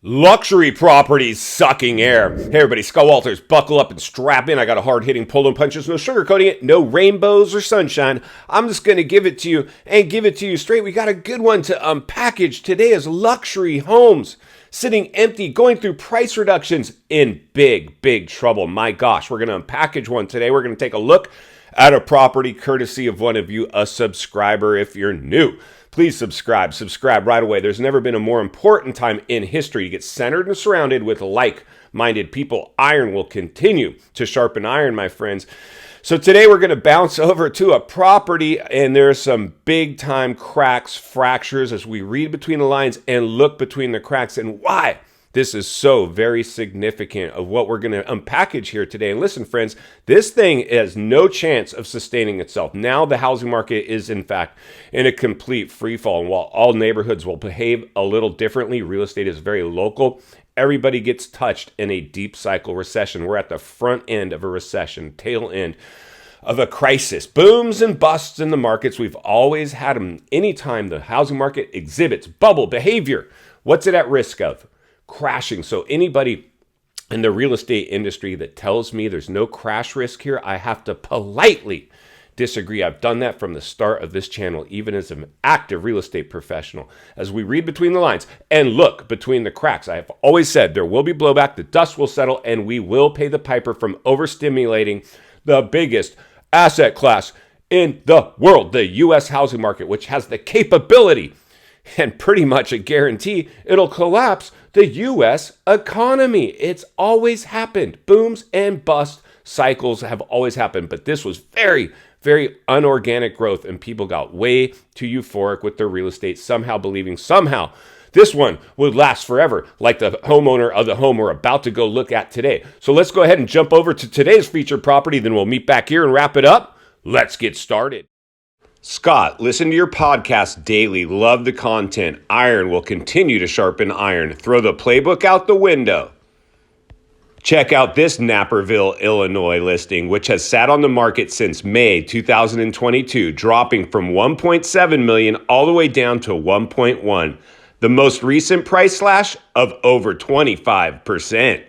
Luxury properties sucking air. Hey everybody, Scott Walters, buckle up and strap in. I got a hard-hitting polo punches, no sugarcoating it, no rainbows or sunshine. I'm just going to give it to you and give it to you straight. We got a good one to unpackage. Today is luxury homes sitting empty, going through price reductions, in big trouble. My gosh, we're going to unpackage one today. We're going to take a look at a property courtesy of one of you, a subscriber. If you're new, please subscribe right away. There's never been a more important time in history to get centered and surrounded with like-minded people. Iron will continue to sharpen iron, my friends. So today we're going to bounce over to a property, and there's some big-time cracks, fractures as we read between the lines and look between the cracks, and why this is so very significant of what we're going to unpackage here today. And listen, friends, this thing has no chance of sustaining itself. Now the housing market is, in fact, in a complete free fall. And while all neighborhoods will behave a little differently, real estate is very local. Everybody gets touched in a deep cycle recession. We're at the front end of a recession, tail end of a crisis. Booms and busts in the markets. We've always had them. Anytime the housing market exhibits bubble behavior, what's it at risk of? Crashing. So anybody in the real estate industry that tells me there's no crash risk here, I have to politely disagree. I've done that from the start of this channel, even as an active real estate professional. As we read between the lines and look between the cracks, I have always said there will be blowback, the dust will settle, and we will pay the piper from overstimulating the biggest asset class in the world, the U.S. housing market, which has the capability and pretty much a guarantee it'll collapse the U.S. economy. It's always happened. Booms and bust cycles have always happened, but this was very unorganic growth, and people got way too euphoric with their real estate, somehow believing somehow this one would last forever, like the homeowner of the home we're about to go look at today. So let's go ahead and jump over to today's featured property, then we'll meet back here and wrap it up. Let's get started. Scott, listen to your podcast daily. Love the content. Iron will continue to sharpen iron. Throw the playbook out the window. Check out this Naperville, Illinois listing, which has sat on the market since May 2022, dropping from 1.7 million all the way down to 1.1. The most recent price slash of over 25%.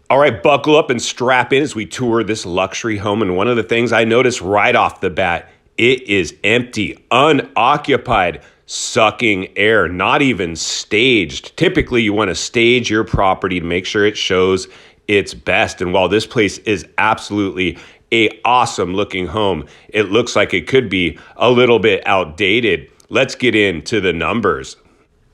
All right, buckle up and strap in as we tour this luxury home. And one of the things I noticed right off the bat, it is empty, unoccupied, sucking air, not even staged. Typically, you want to stage your property to make sure it shows its best. And while this place is absolutely an awesome looking home, it looks like it could be a little bit outdated. Let's get into the numbers.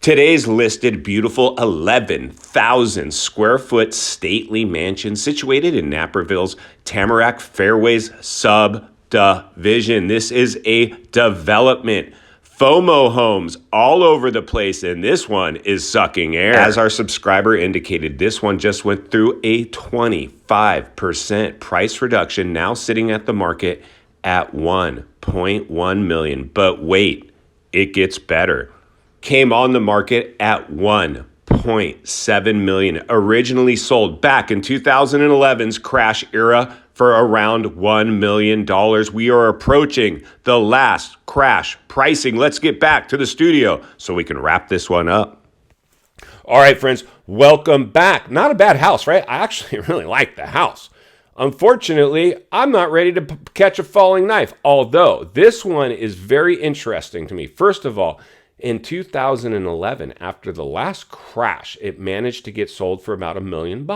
Today's listed beautiful 11,000 square foot stately mansion situated in Naperville's Tamarack Fairways subdivision. This is a development. FOMO homes all over the place, and this one is sucking air. As our subscriber indicated, this one just went through a 25% price reduction, now sitting at the market at 1.1 million. But wait, it gets better. Came on the market at 1.7 million. Originally sold back in 2011's crash era for around $1 million. We are approaching the last crash pricing. Let's get back to the studio so we can wrap this one up. All right, friends, welcome back. Not a bad house, right? I actually really like the house. Unfortunately, I'm not ready to catch a falling knife, although this one is very interesting to me. First of all, in 2011, after the last crash, it managed to get sold for about $1 million.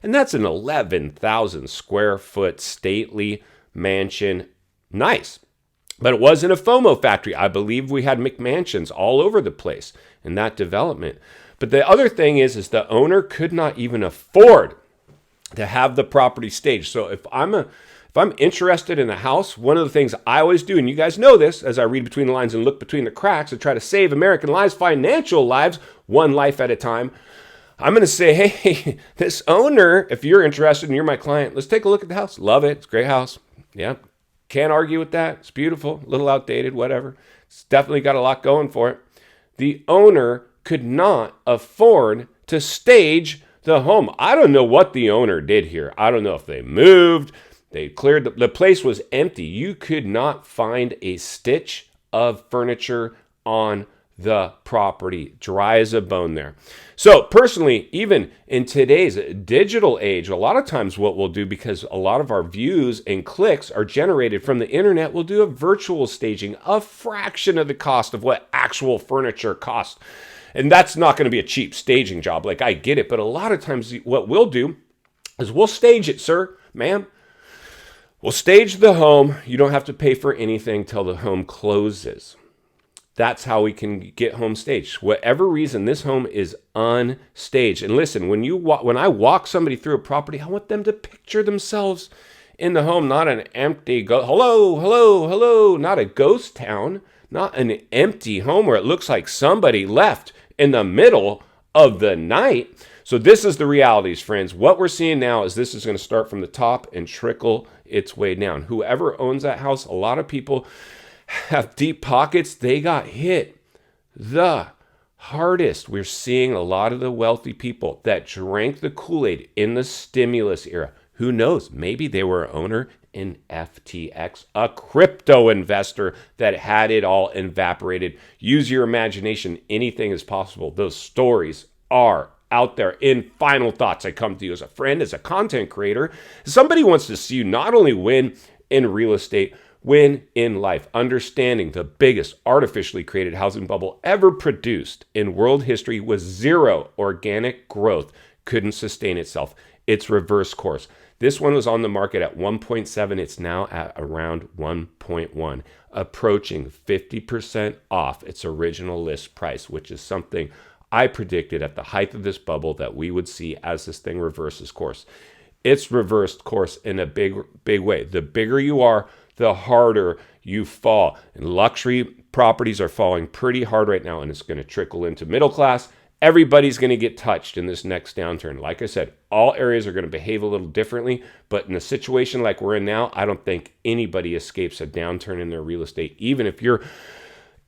And that's an 11,000 square foot stately mansion. Nice. But it wasn't a FOMO factory. I believe we had McMansions all over the place in that development. But the other thing is the owner could not even afford to have the property staged. So if I'm interested in a house, one of the things I always do, and you guys know this, as I read between the lines and look between the cracks and try to save American lives, financial lives, one life at a time, I'm going to say, hey, this owner, if you're interested and you're my client, let's take a look at the house. Love it. It's a great house. Yeah. Can't argue with that. It's beautiful, a little outdated, whatever. It's definitely got a lot going for it. The owner could not afford to stage the home. I don't know what the owner did here. I don't know if they moved. They cleared, the place was empty. You could not find a stitch of furniture on the property, dry as a bone there. So personally, even in today's digital age, a lot of times what we'll do, because a lot of our views and clicks are generated from the internet, we'll do a virtual staging, a fraction of the cost of what actual furniture costs. And that's not going to be a cheap staging job. Like, I get it. But a lot of times what we'll do is we'll stage it, sir, ma'am. We'll stage the home. You don't have to pay for anything till the home closes. That's how we can get home staged. Whatever reason, this home is unstaged. And listen, when I walk somebody through a property, I want them to picture themselves in the home, not an empty hello, not a ghost town, not an empty home where it looks like somebody left in the middle of the night. So this is the realities, friends. What we're seeing now is this is going to start from the top and trickle its way down. Whoever owns that house, a lot of people have deep pockets. They got hit the hardest. We're seeing a lot of the wealthy people that drank the Kool-Aid in the stimulus era. Who knows? Maybe they were an owner in FTX, a crypto investor that had it all evaporated. Use your imagination. Anything is possible. Those stories are out there. In final thoughts, I come to you as a friend, as a content creator. Somebody wants to see you not only win in real estate, win in life, understanding the biggest artificially created housing bubble ever produced in world history with zero organic growth couldn't sustain itself. It's reverse course. This one was on the market at 1.7. It's now at around 1.1, approaching 50% off its original list price, which is something I predicted at the height of this bubble that we would see as this thing reverses course. It's reversed course in a big way. The bigger you are, the harder you fall. And luxury properties are falling pretty hard right now, and it's going to trickle into middle class. Everybody's going to get touched in this next downturn. Like I said, all areas are going to behave a little differently, but in a situation like we're in now, I don't think anybody escapes a downturn in their real estate. Even if your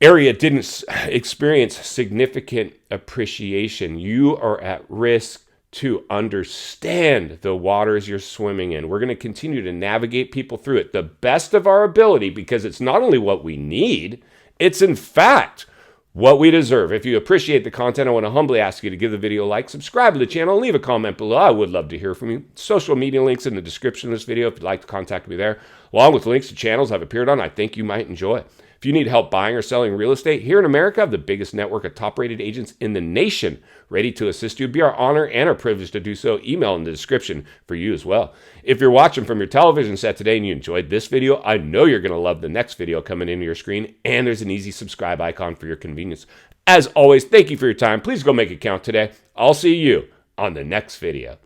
area didn't experience significant appreciation, you are at risk to understand the waters you're swimming in. We're going to continue to navigate people through it the best of our ability, because it's not only what we need, it's in fact what we deserve. If you appreciate the content, I want to humbly ask you to give the video a like, subscribe to the channel, and leave a comment below. I would love to hear from you. Social media links in the description of this video if you'd like to contact me there, along with links to channels I've appeared on I think you might enjoy. If you need help buying or selling real estate, here in America, I have the biggest network of top-rated agents in the nation ready to assist you. It'd be our honor and our privilege to do so. Email in the description for you as well. If you're watching from your television set today and you enjoyed this video, I know you're going to love the next video coming into your screen, and there's an easy subscribe icon for your convenience. As always, thank you for your time. Please go make it count today. I'll see you on the next video.